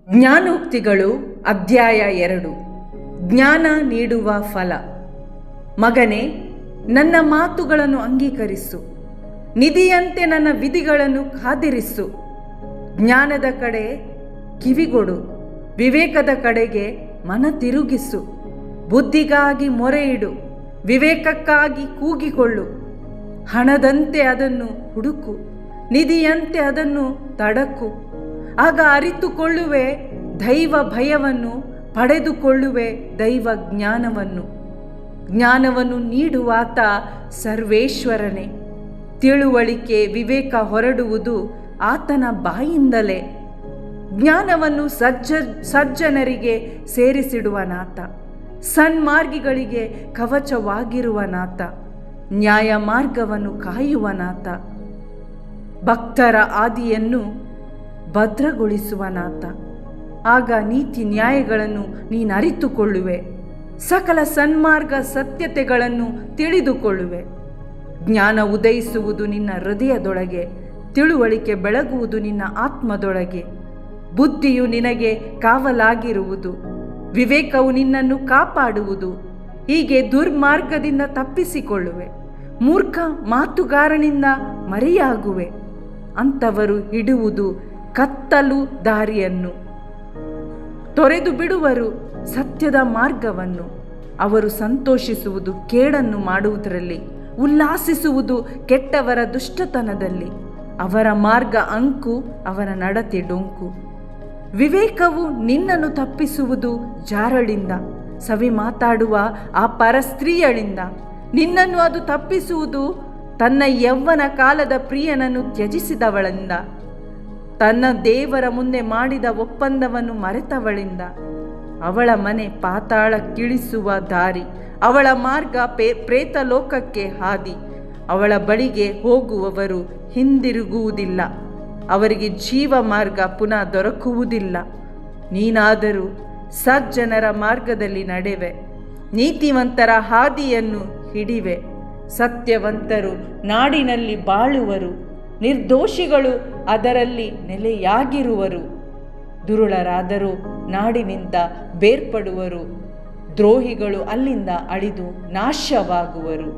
ಜ್ಞಾನೋಕ್ತಿಗಳು ಅಧ್ಯಾಯ 2. ಜ್ಞಾನ ನೀಡುವ ಫಲ. ಮಗನೇ, ನನ್ನ ಮಾತುಗಳನ್ನು ಅಂಗೀಕರಿಸು, ನಿಧಿಯಂತೆ ನನ್ನ ವಿಧಿಗಳನ್ನು ಕಾದಿರಿಸು. ಜ್ಞಾನದ ಕಡೆ ಕಿವಿಗೊಡು, ವಿವೇಕದ ಕಡೆಗೆ ಮನ ತಿರುಗಿಸು. ಬುದ್ಧಿಗಾಗಿ ಮೊರೆಯಿಡು, ವಿವೇಕಕ್ಕಾಗಿ ಕೂಗಿಕೊಳ್ಳು. ಹಣದಂತೆ ಅದನ್ನು ಹುಡುಕು, ನಿಧಿಯಂತೆ ಅದನ್ನು ತಡಕು. ಆಗ ಅರಿತುಕೊಳ್ಳುವೆ ದೈವ ಭಯವನ್ನು, ಪಡೆದುಕೊಳ್ಳುವೆ ದೈವ ಜ್ಞಾನವನ್ನು. ಜ್ಞಾನವನ್ನು ನೀಡುವಾತ ಸರ್ವೇಶ್ವರನೇ. ತಿಳುವಳಿಕೆ ವಿವೇಕ ಹೊರಡುವುದು ಆತನ ಬಾಯಿಂದಲೇ. ಜ್ಞಾನವನ್ನು ಸಜ್ಜನರಿಗೆ ಸೇರಿಸಿಡುವನಾತ, ಸನ್ಮಾರ್ಗಿಗಳಿಗೆ ಕವಚವಾಗಿರುವನಾತ, ನ್ಯಾಯ ಮಾರ್ಗವನ್ನು ಕಾಯುವನಾತ, ಭಕ್ತರ ಆದಿಯನ್ನು ಭದ್ರಗೊಳಿಸುವನಾತ. ಆಗ ನೀತಿ ನ್ಯಾಯಗಳನ್ನು ನೀನು ಅರಿತುಕೊಳ್ಳುವೆ, ಸಕಲ ಸನ್ಮಾರ್ಗ ಸತ್ಯತೆಗಳನ್ನು ತಿಳಿದುಕೊಳ್ಳುವೆ. ಜ್ಞಾನ ಉದಯಿಸುವುದು ನಿನ್ನ ಹೃದಯದೊಳಗೆ, ತಿಳುವಳಿಕೆ ಬೆಳಗುವುದು ನಿನ್ನ ಆತ್ಮದೊಳಗೆ. ಬುದ್ಧಿಯು ನಿನಗೆ ಕಾವಲಾಗಿರುವುದು, ವಿವೇಕವು ನಿನ್ನನ್ನು ಕಾಪಾಡುವುದು. ಹೀಗೆ ದುರ್ಮಾರ್ಗದಿಂದ ತಪ್ಪಿಸಿಕೊಳ್ಳುವೆ, ಮೂರ್ಖ ಮಾತುಗಾರನಿಂದ ಮರೆಯಾಗುವೆ. ಅಂಥವರು ಹಿಡುವುದು ಕತ್ತಲು ದಾರಿಯನ್ನು, ತೊರೆದು ಬಿಡುವರು ಸತ್ಯದ ಮಾರ್ಗವನ್ನು. ಅವರು ಸಂತೋಷಿಸುವುದು ಕೇಡನ್ನು ಮಾಡುವುದರಲ್ಲಿ, ಉಲ್ಲಾಸಿಸುವುದು ಕೆಟ್ಟವರ ದುಷ್ಟತನದಲ್ಲಿ. ಅವರ ಮಾರ್ಗ ಅಂಕು, ಅವರ ನಡತೆ ಡೊಂಕು. ವಿವೇಕವು ನಿನ್ನನ್ನು ತಪ್ಪಿಸುವುದು ಜಾರಳಿಂದ, ಸವಿ ಮಾತಾಡುವ ಆ ಪರಸ್ತ್ರೀಯಳಿಂದ. ನಿನ್ನನ್ನು ಅದು ತಪ್ಪಿಸುವುದು ತನ್ನ ಯೌವನ ಕಾಲದ ಪ್ರಿಯನನ್ನು ತ್ಯಜಿಸಿದವಳಿಂದ, ತನ್ನ ದೇವರ ಮುಂದೆ ಮಾಡಿದ ಒಪ್ಪಂದವನ್ನು ಮರೆತವಳಿಂದ. ಅವಳ ಮನೆ ಪಾತಾಳಕ್ಕಿಳಿಸುವ ದಾರಿ, ಅವಳ ಮಾರ್ಗ ಪ್ರೇತಲೋಕಕ್ಕೆ ಹಾದಿ. ಅವಳ ಬಳಿಗೆ ಹೋಗುವವರು ಹಿಂದಿರುಗುವುದಿಲ್ಲ, ಅವರಿಗೆ ಜೀವ ಮಾರ್ಗ ಪುನಃ ದೊರಕುವುದಿಲ್ಲ. ನೀನಾದರೂ ಸಜ್ಜನರ ಮಾರ್ಗದಲ್ಲಿ ನಡೆವೆ, ನೀತಿವಂತರ ಹಾದಿಯನ್ನು ಹಿಡಿವೆ. ಸತ್ಯವಂತರು ನಾಡಿನಲ್ಲಿ ಬಾಳುವರು, ನಿರ್ದೋಷಿಗಳು ಅದರಲ್ಲಿ ನೆಲೆಯಾಗಿರುವರು. ದುರುಳರಾದರೂ ನಾಡಿನಿಂದ ಬೇರ್ಪಡುವರು, ದ್ರೋಹಿಗಳು ಅಲ್ಲಿಂದ ಅಳಿದು ನಾಶವಾಗುವರು.